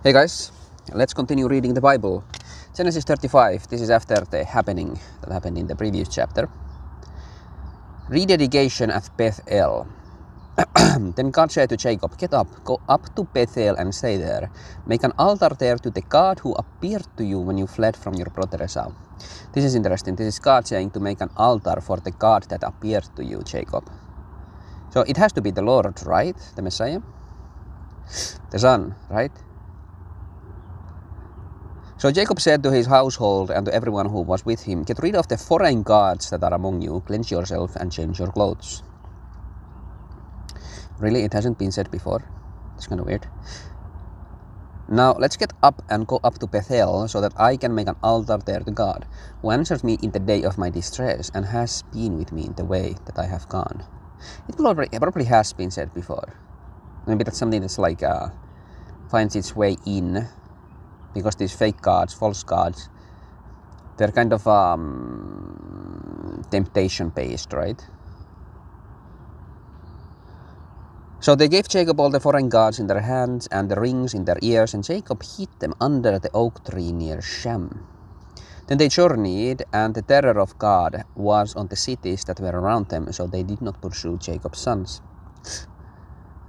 Hey guys, let's continue reading the Bible. Genesis 35, this is after the happening that happened in the previous chapter. Rededication at Bethel. Then God said to Jacob, "Get up, go up to Bethel and stay there. Make an altar there to the God who appeared to you when you fled from your brother Esau." This is interesting. This is God saying to make an altar for the God that appeared to you, Jacob. So it has to be the Lord, right? The Messiah? The Son, right? So Jacob said to his household and to everyone who was with him, "Get rid of the foreign gods that are among you, cleanse yourself and change your clothes." Really? It hasn't been said before? It's kind of weird. "Now let's get up and go up to Bethel so that I can make an altar there to God, who answers me in the day of my distress and has been with me in the way that I have gone." It probably has been said before. Maybe that's something that's like finds its way in. Because these fake gods, false gods, they're kind of temptation-based, right? So they gave Jacob all the foreign gods in their hands and the rings in their ears, and Jacob hid them under the oak tree near Shem. Then they journeyed, and the terror of God was on the cities that were around them, so they did not pursue Jacob's sons.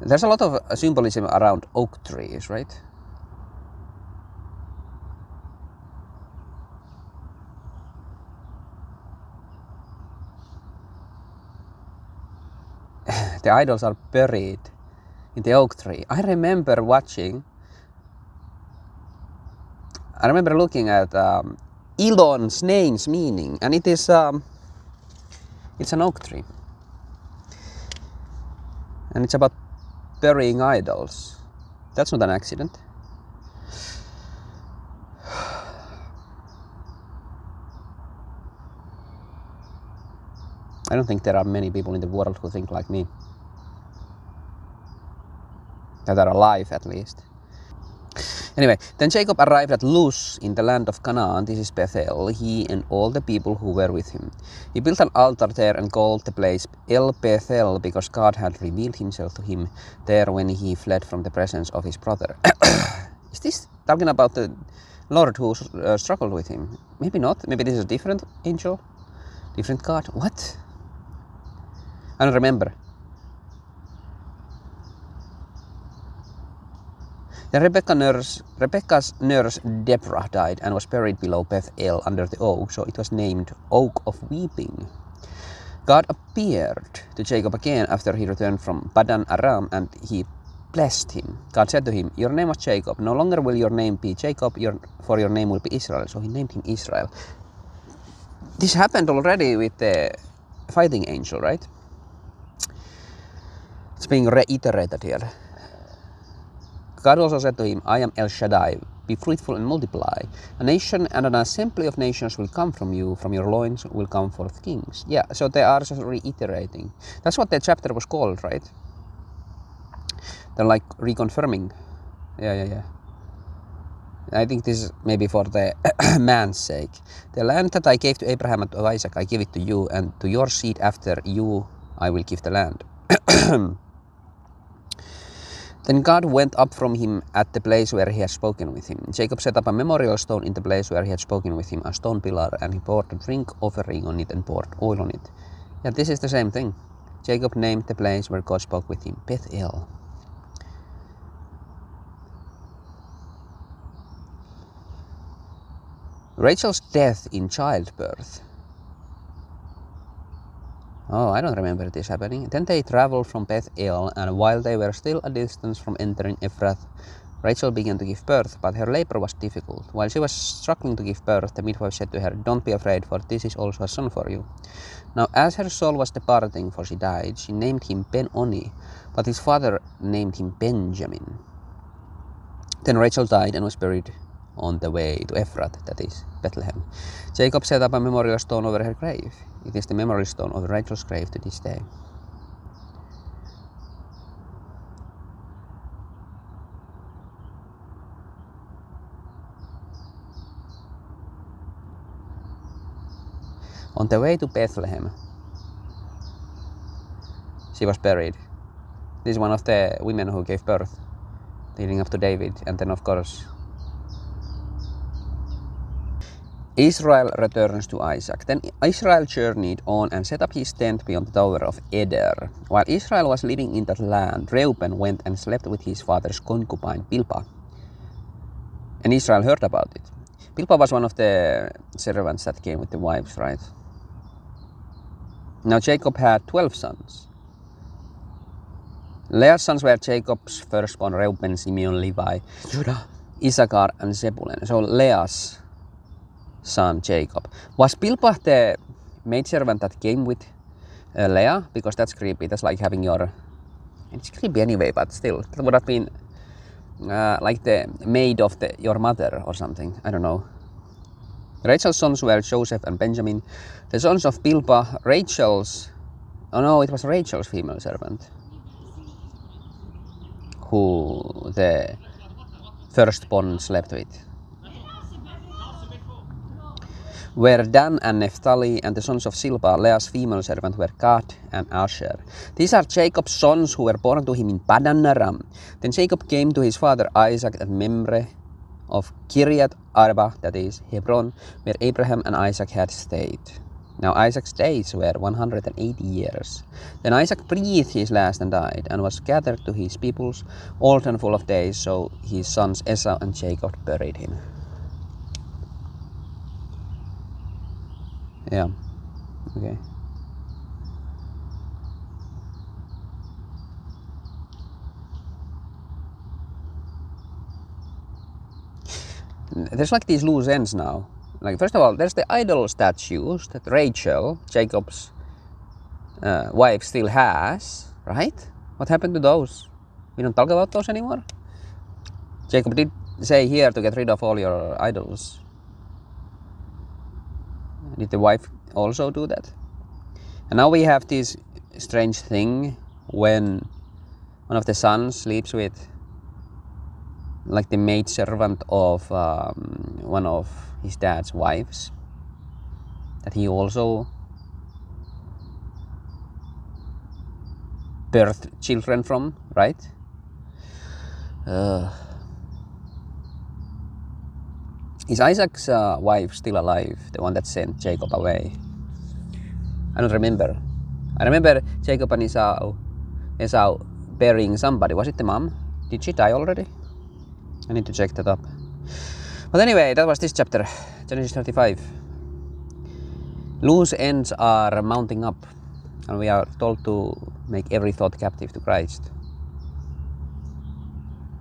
There's a lot of symbolism around oak trees, right? The idols are buried in the oak tree. I remember looking at Elon's name's meaning, and it is it's an oak tree, and it's about burying idols. That's not an accident. I don't think there are many people in the world who think like me. That are alive, at least. Anyway, then Jacob arrived at Luz in the land of Canaan. This is Bethel, he and all the people who were with him. He built an altar there and called the place El Bethel, because God had revealed himself to him there when he fled from the presence of his brother. Is this talking about the Lord who struggled with him? Maybe not. Maybe this is a different angel? Different God? What? I don't remember. Then Rebecca's nurse Deborah died and was buried below Bethel under the oak, so it was named Oak of Weeping. God appeared to Jacob again after he returned from Padan Aram, and he blessed him. God said to him, "Your name was Jacob. No longer will your name be Jacob, for your name will be Israel." So he named him Israel. This happened already with the fighting angel, right? It's being reiterated here. God also said to him, "I am El Shaddai, be fruitful and multiply. A nation and an assembly of nations will come from you, from your loins will come forth kings." Yeah, so they are just reiterating. That's what the chapter was called, right? They're like reconfirming. Yeah. I think this is maybe for the man's sake. "The land that I gave to Abraham and to Isaac, I give it to you, and to your seed after you I will give the land." Then God went up from him at the place where he had spoken with him. Jacob set up a memorial stone in the place where he had spoken with him, a stone pillar, and he poured a drink offering on it and poured oil on it. Yeah, this is the same thing. Jacob named the place where God spoke with him Bethel. Rachel's death in childbirth. Oh, I don't remember this happening. Then they traveled from Bethel, and while they were still a distance from entering Ephrath, Rachel began to give birth, but her labor was difficult. While she was struggling to give birth, the midwife said to her, "Don't be afraid, for this is also a son for you." Now as her soul was departing, for she died, she named him Ben-Oni, but his father named him Benjamin. Then Rachel died and was buried on the way to Ephrath, that is Bethlehem. Jacob set up a memorial stone over her grave. It is the memorial stone of Rachel's grave to this day. On the way to Bethlehem, she was buried. This is one of the women who gave birth leading up to David, and then of course Israel returns to Isaac. Then Israel journeyed on and set up his tent beyond the tower of Eder. While Israel was living in that land, Reuben went and slept with his father's concubine Bilhah. And Israel heard about it. Bilhah was one of the servants that came with the wives, right? Now Jacob had 12 sons. Leah's sons were Jacob's firstborn, Reuben, Simeon, Levi, Judah, Issachar, and Zebulun. So Leah's son Jacob. Was Bilhah the maidservant that came with Leah? Because that's creepy. That's like having your... It's creepy anyway, but still. That would have been like the maid of your mother or something. I don't know. Rachel's sons were Joseph and Benjamin. The sons of Bilhah, Rachel's... Oh no, it was Rachel's female servant who the firstborn slept with. Were Dan and Naphtali, and the sons of Zilpah, Leah's female servant, were Gad and Asher. These are Jacob's sons who were born to him in Padan Aram. Then Jacob came to his father Isaac at Mamre of Kiriath Arba, that is Hebron, where Abraham and Isaac had stayed. Now Isaac's days were 180 years. Then Isaac breathed his last and died, and was gathered to his peoples, old and full of days, so his sons Esau and Jacob buried him. Yeah, okay. There's like these loose ends now. Like, first of all, there's the idol statues that Rachel, Jacob's wife, still has, right? What happened to those? We don't talk about those anymore? Jacob did say here to get rid of all your idols. Did the wife also do that? And now we have this strange thing when one of the sons sleeps with like the maid servant of one of his dad's wives that he also birthed children from, right? Is Isaac's wife still alive? The one that sent Jacob away? I don't remember. I remember Jacob and Esau burying somebody. Was it the mom? Did she die already? I need to check that up. But anyway, that was this chapter, Genesis 35. Loose ends are mounting up, and we are told to make every thought captive to Christ.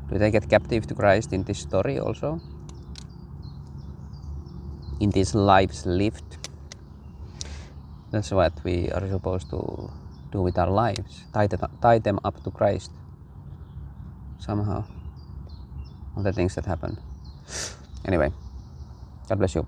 Do they get captive to Christ in this story also? In these lives lived? That's what we are supposed to do with our lives. Tie them up to Christ. Somehow. All the things that happen. Anyway, God bless you.